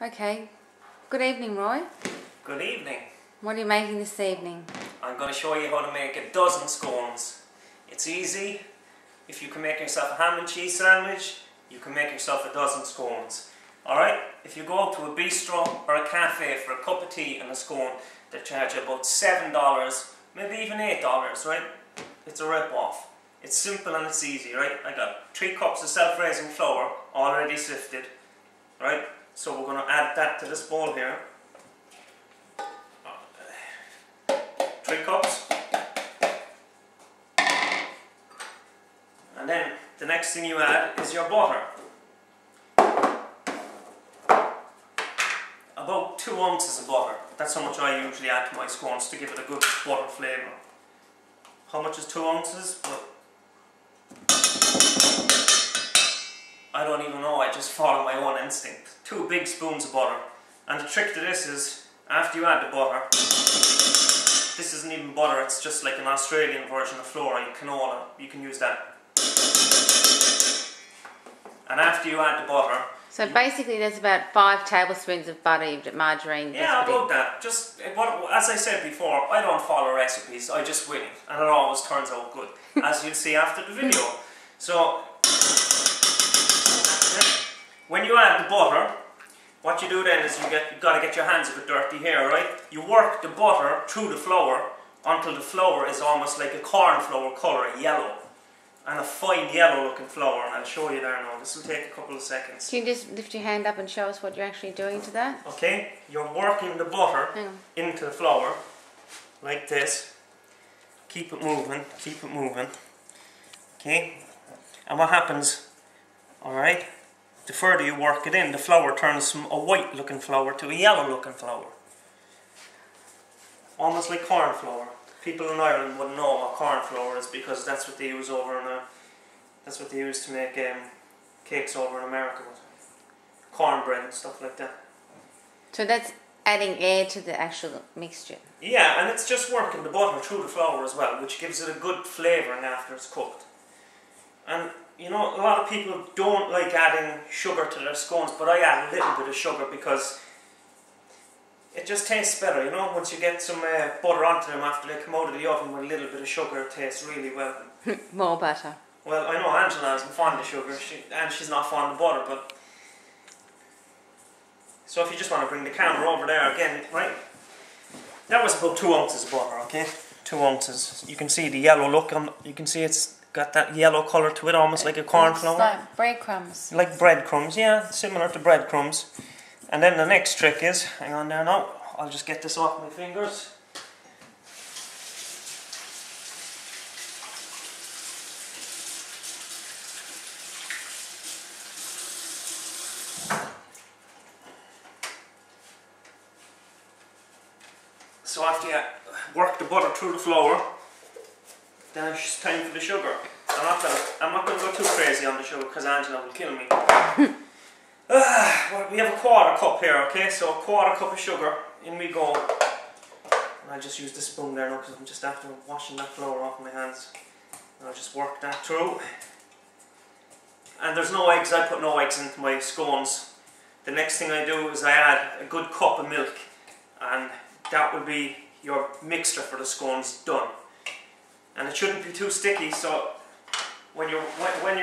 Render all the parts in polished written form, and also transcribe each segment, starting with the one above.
Okay. Good evening, Roy. Good evening. What are you making this evening? I'm going to show you how to make a dozen scones. It's easy. If you can make yourself a ham and cheese sandwich, you can make yourself a dozen scones. Alright? If you go out to a bistro or a cafe for a cup of tea and a scone, they charge you about $7, maybe even $8, right? It's a rip-off. It's simple and it's easy, right? I got 3 cups of self-raising flour, already sifted, right? So we're going to add that to this bowl here. 3 cups. And then the next thing you add is your butter. About 2 ounces of butter. That's how much I usually add to my scones to give it a good butter flavour. How much is 2 ounces? Well, I don't even know, I just follow my own instinct. 2 big spoons of butter. And the trick to this is, after you add the butter, this isn't even butter, it's just like an Australian version of flour, canola, you can use that. And after you add the butter... So basically there's about 5 tablespoons of butter, margarine. Yeah, about that. Just, as I said before, I don't follow recipes, I just wing it. And it always turns out good, as you'll see after the video. So, when you add the butter, what you do then is you've got to get your hands a bit dirty here, right? You work the butter through the flour until the flour is almost like a corn flour colour, yellow. And a fine yellow looking flour, and I'll show you there now. This will take a couple of seconds. Can you just lift your hand up and show us what you're actually doing to that? Okay, you're working the butter into the flour, like this. Keep it moving, keep it moving. Okay, and what happens, alright, the further you work it in, the flour turns from a white looking flour to a yellow looking flour. Almost like corn flour. People in Ireland wouldn't know what corn flour is because that's what they use over in that's what they use to make cakes over in America with cornbread and stuff like that. So that's adding air to the actual mixture. Yeah, and it's just working the butter through the flour as well, which gives it a good flavouring after it's cooked. And you know, a lot of people don't like adding sugar to their scones, but I add a little bit of sugar because it just tastes better, you know, once you get some butter onto them after they come out of the oven with a little bit of sugar, it tastes really well. More butter. Well, I know Angela isn't fond of sugar, and she's not fond of butter, but... So if you just want to bring the camera over there again, right? That was about 2 ounces of butter, okay? 2 ounces. You can see the yellow look, you can see it's got that yellow colour to it, almost like a corn flour. Like breadcrumbs. Like breadcrumbs, yeah, similar to breadcrumbs. And then the next trick is, hang on there now, I'll just get this off my fingers. So after you work the butter through the flour, then it's time for the sugar. I'm not going to go too crazy on the sugar because Angela will kill me. Well, we have a 1/4 cup here, okay? So a 1/4 cup of sugar, in we go. And I'll just use the spoon there now because I'm just after washing that flour off my hands. And I'll just work that through. And there's no eggs, I put no eggs into my scones. The next thing I do is I add a good cup of milk. And that will be your mixture for the scones done. And it shouldn't be too sticky, so when you're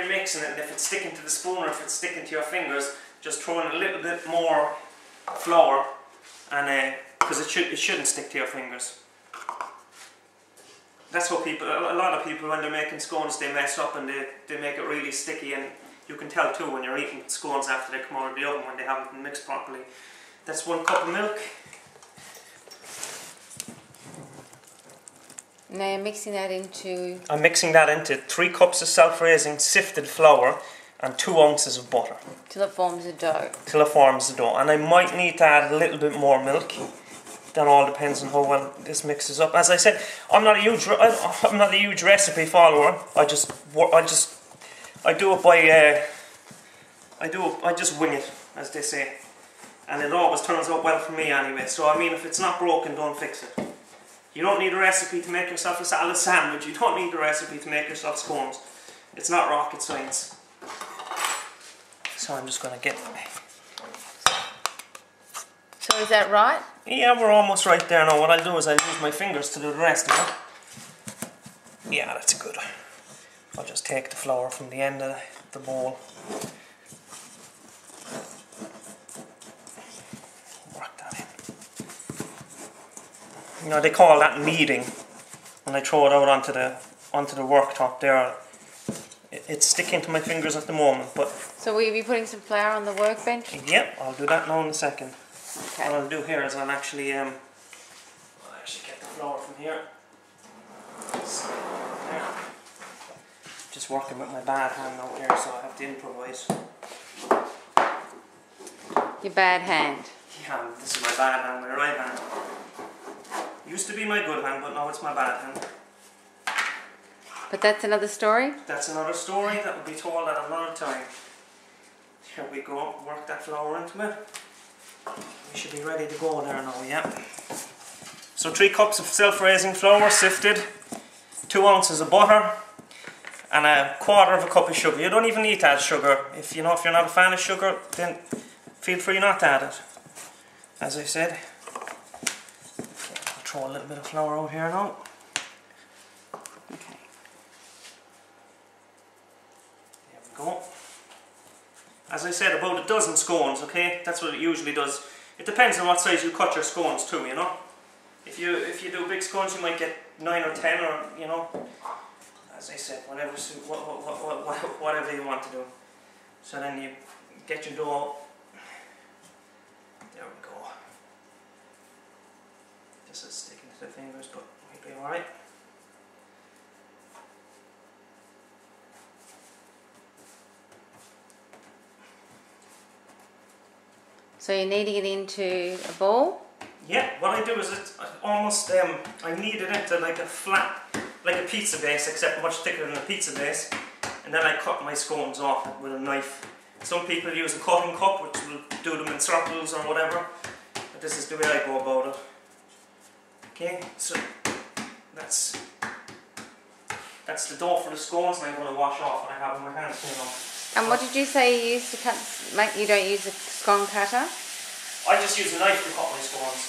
mixing it, and if it's sticking to the spoon or if it's sticking to your fingers, just throw in a little bit more flour, and because it shouldn't stick to your fingers. That's what a lot of people when they're making scones, they mess up and they make it really sticky, and you can tell too when you're eating scones after they come out of the oven when they haven't been mixed properly. That's 1 cup of milk. Now you're mixing that into... I'm mixing that into 3 cups of self-raising sifted flour and 2 ounces of butter. Till it forms a dough. Till it forms the dough. And I might need to add a little bit more milk. That all depends on how well this mixes up. As I said, I'm not a huge recipe follower. I just do it by I just wing it, as they say. And it always turns out well for me anyway. So I mean, if it's not broken, don't fix it. You don't need a recipe to make yourself a salad sandwich. You don't need a recipe to make yourself scones. It's not rocket science. So I'm just going to get So is that right? Yeah, we're almost right there now. What I'll do is I'll use my fingers to do the rest of it. Yeah, that's good. I'll just take the flour from the end of the bowl. Work that in. You know, they call that kneading. When I throw it out onto the worktop there, it's sticking to my fingers at the moment. But so will you be putting some flour on the workbench? Yep, I'll do that now in a second. Okay. What I'll do here is I'll actually get the flour from here. There. Just working with my bad hand out here, so I have to improvise. Your bad hand. Yeah, this is my bad hand, my right hand. Used to be my good hand, but now it's my bad hand. But that's another story? That's another story that will be told at another time. Here we go, work that flour into it. We should be ready to go there now, yeah. So 3 cups of self-raising flour, sifted, 2 ounces of butter, and a quarter of a cup of sugar. You don't even need to add sugar. If you're not a fan of sugar, then feel free not to add it. As I said. Okay, I'll throw a little bit of flour out here now. Okay. There we go. As I said, about a dozen scones, okay? That's what it usually does. It depends on what size you cut your scones to, you know? If you do big scones, you might get 9 or 10, or, you know, as I said, whatever you want to do. So then you get your dough. There we go. This is sticking to the fingers, but we'll be alright. So you're kneading it into a ball? Yeah, what I do is I knead it into like a flat, like a pizza base, except much thicker than a pizza base. And then I cut my scones off with a knife. Some people use a cutting cup, which will do them in circles or whatever. But this is the way I go about it. Okay, so that's the dough for the scones, and I'm going to wash off what I have in my hands, you know. And what did you say you use to cut? You don't use a scone cutter? I just use a knife to cut my scones.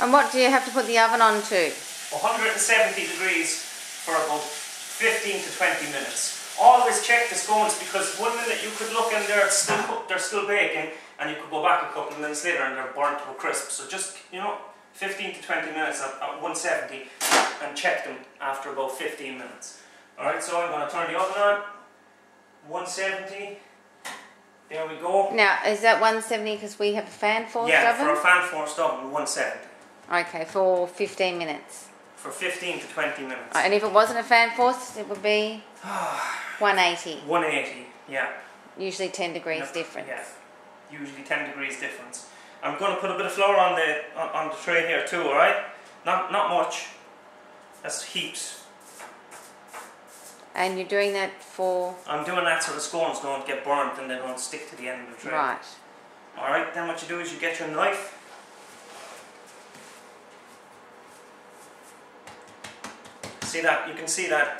And what do you have to put the oven on to? 170 degrees for about 15 to 20 minutes. Always check the scones, because one minute you could look and they're still cooked, they're still baking, and you could go back a couple of minutes later and they're burnt to a crisp. So just, you know, 15 to 20 minutes at 170, and check them after about 15 minutes. Alright, so I'm going to turn the oven on. 170. There we go. Now, is that 170 because we have a fan forced oven? Yeah, for a fan forced oven, 170. Okay, for 15 minutes. For 15 to 20 minutes. And if it wasn't a fan forced, it would be 180. 180, yeah. Usually 10 degrees difference. Yeah, usually 10 degrees difference. I'm going to put a bit of flour on the tray here too, alright? Not much. That's heaps. And you're doing that for? I'm doing that so the scones don't get burnt and they don't stick to the end of the tray. Right. Alright, then what you do is you get your knife. See that? You can see that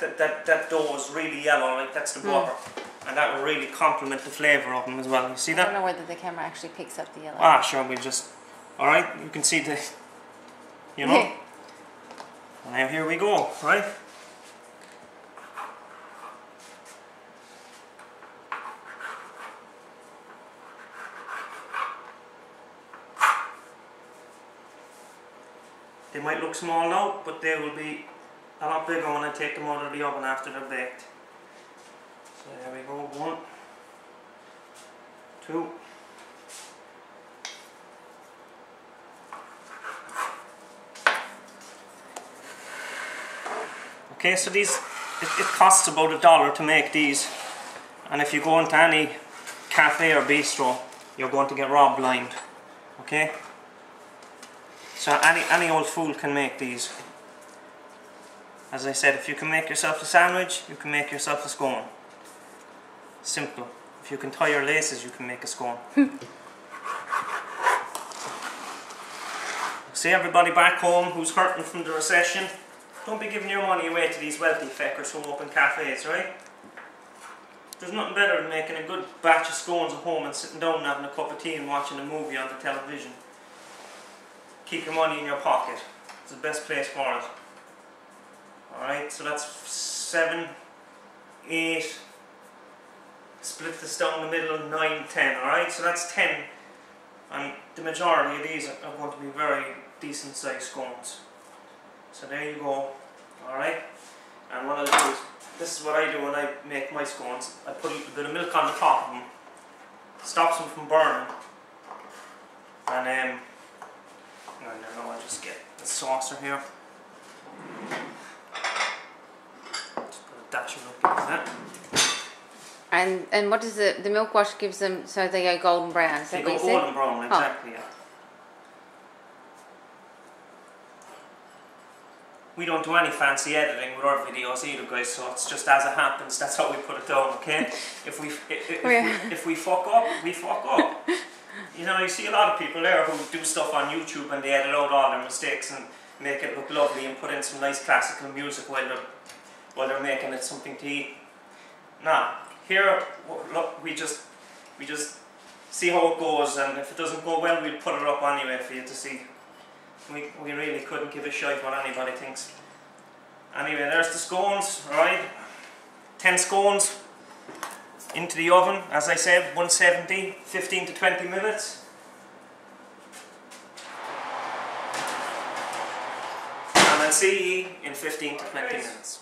dough is really yellow, like that's the butter. And that will really complement the flavour of them as well. You see that? I don't know whether the camera actually picks up the yellow. Ah, sure, we'll just... Alright, you can see the... You know? Yeah. Now here we go, right? They might look small now, but they will be a lot bigger when I take them out of the oven after they're baked. So there we go, 1, 2. Okay, so these, it costs about $1 to make these, and if you go into any cafe or bistro, you're going to get robbed blind. Okay? So any old fool can make these. As I said, if you can make yourself a sandwich, you can make yourself a scone. Simple. If you can tie your laces, you can make a scone. See, everybody back home who's hurting from the recession, don't be giving your money away to these wealthy feckers who open cafes, right? There's nothing better than making a good batch of scones at home and sitting down and having a cup of tea and watching a movie on the television. Keep your money in your pocket. It's the best place for it. Alright, so that's 7, 8, split this down the middle, 9, 10. Alright, so that's 10. And the majority of these are going to be very decent sized scones. So there you go. Alright, and what I'll do is, this is what I do when I make my scones. I put a little bit of milk on the top of them, stops them from burning, and I don't know, I'll just get the saucer here. Just put a dash of milk into that. And what does the milk wash gives them so they go golden brown? Is that They what go you golden said? brown, exactly, yeah. We don't do any fancy editing with our videos either, guys, so it's just as it happens, that's how we put it down, okay? If we fuck up, we fuck up. You know, you see a lot of people there who do stuff on YouTube and they edit out all their mistakes and make it look lovely and put in some nice classical music while they're making it something to eat. Nah, here, look, we just see how it goes, and if it doesn't go well, we'll put it up anyway for you to see. We really couldn't give a shite what anybody thinks. Anyway, there's the scones, alright? 10 scones into the oven, as I said, 170, 15 to 20 minutes. And I'll see you in 15 to 20 minutes.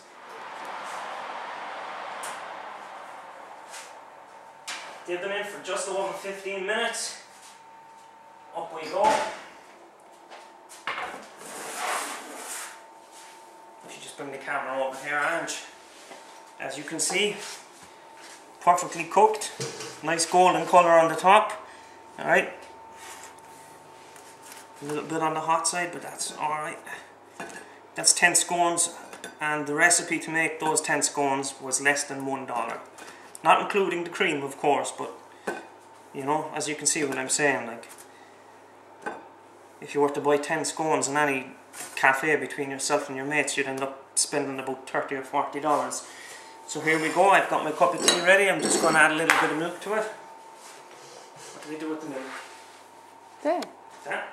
Did them in for just over 15 minutes. Up we go. Bring the camera over here, and as you can see, perfectly cooked, nice golden colour on the top. Alright, a little bit on the hot side, but that's alright. That's 10 scones, and the recipe to make those 10 scones was less than $1, not including the cream, of course, but you know, as you can see what I'm saying, like, if you were to buy 10 scones in any cafe between yourself and your mates, you'd end up spending about $30 or $40. So here we go, I've got my cup of tea ready. I'm just going to add a little bit of milk to it. What do we do with the milk? There. That.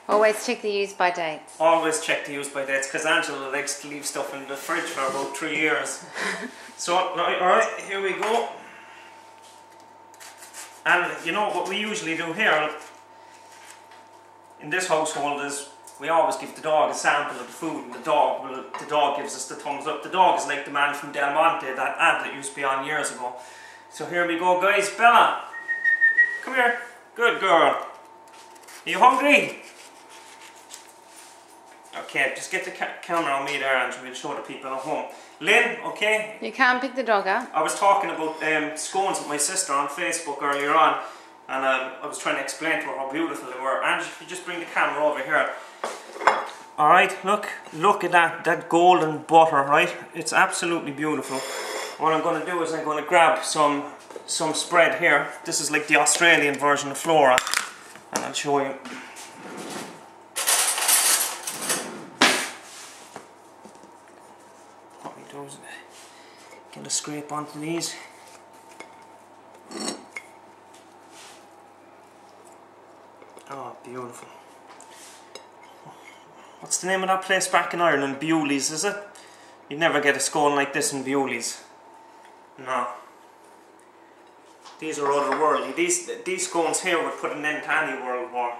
Always check the use by dates. Always check the use by dates, because Angela likes to leave stuff in the fridge for about 3 years. So, alright, here we go. And you know what we usually do here in this household is we always give the dog a sample of the food, and the dog gives us the thumbs up. The dog is like the man from Del Monte, that ad that used to be on years ago. So here we go, guys. Bella, come here. Good girl. Are you hungry? Okay, just get the camera on me there, and we'll show the people at home. Lynn, okay? You can't pick the dog up. I was talking about scones with my sister on Facebook earlier on, and I was trying to explain to her how beautiful they were. And if you just bring the camera over here. Alright, look at that golden butter, right? It's absolutely beautiful. What I'm going to do is I'm going to grab some spread here. This is like the Australian version of Flora, and I'll show you. Get a scrape onto these. Oh, beautiful. What's the name of that place back in Ireland? Bewley's, is it? You'd never get a scone like this in Bewley's. No. These are otherworldly. These scones here would put an end to any world war.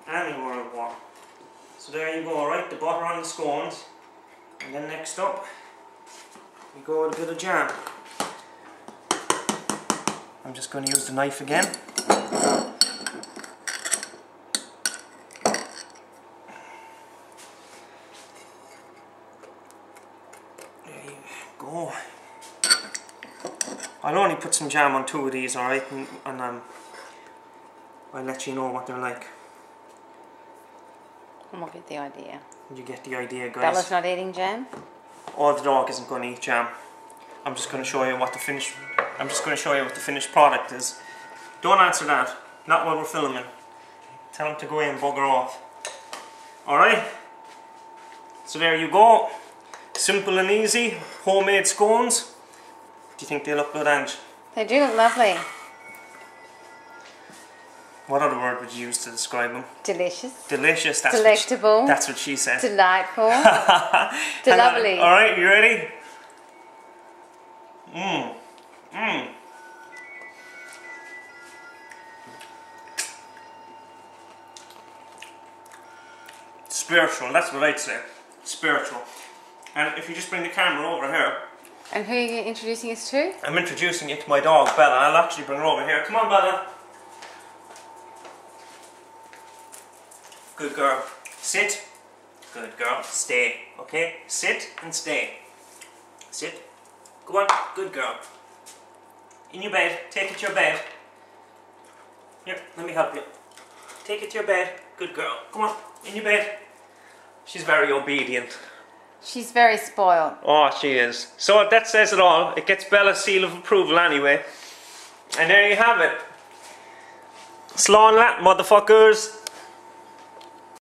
Any world war. So there you go, right? The butter on the scones. And then next up, we go with a bit of jam. I'm just going to use the knife again. There you go. I'll only put some jam on 2 of these, alright? And I'll let you know what they're like. And we'll get the idea. You get the idea, guys. Bella's not eating jam? Oh, the dog isn't going to eat jam. I'm just going to show you what the finished I'm just going to show you what the finished product is. Don't answer that. Not while we're filming. Tell him to go in and bugger off. Alright? So there you go. Simple and easy. Homemade scones. Do you think they look good, Ange? They do look lovely. What other word would you use to describe them? Delicious. Delicious. That's Delectable. That's what she said. Delightful. Lovely. Alright, you ready? Mmm. Mmm. Spiritual, that's what I'd say. Spiritual. And if you just bring the camera over here. And who are you introducing us to? I'm introducing you to my dog, Bella. I'll actually bring her over here. Come on, Bella. Good girl. Sit. Good girl. Stay. Okay? Sit and stay. Sit. Go on. Good girl. In your bed. Take it to your bed. Here, let me help you. Take it to your bed. Good girl. Come on. In your bed. She's very obedient. She's very spoiled. Oh, she is. So that says it all. It gets Bella's seal of approval anyway. And there you have it. Slán leat, motherfuckers.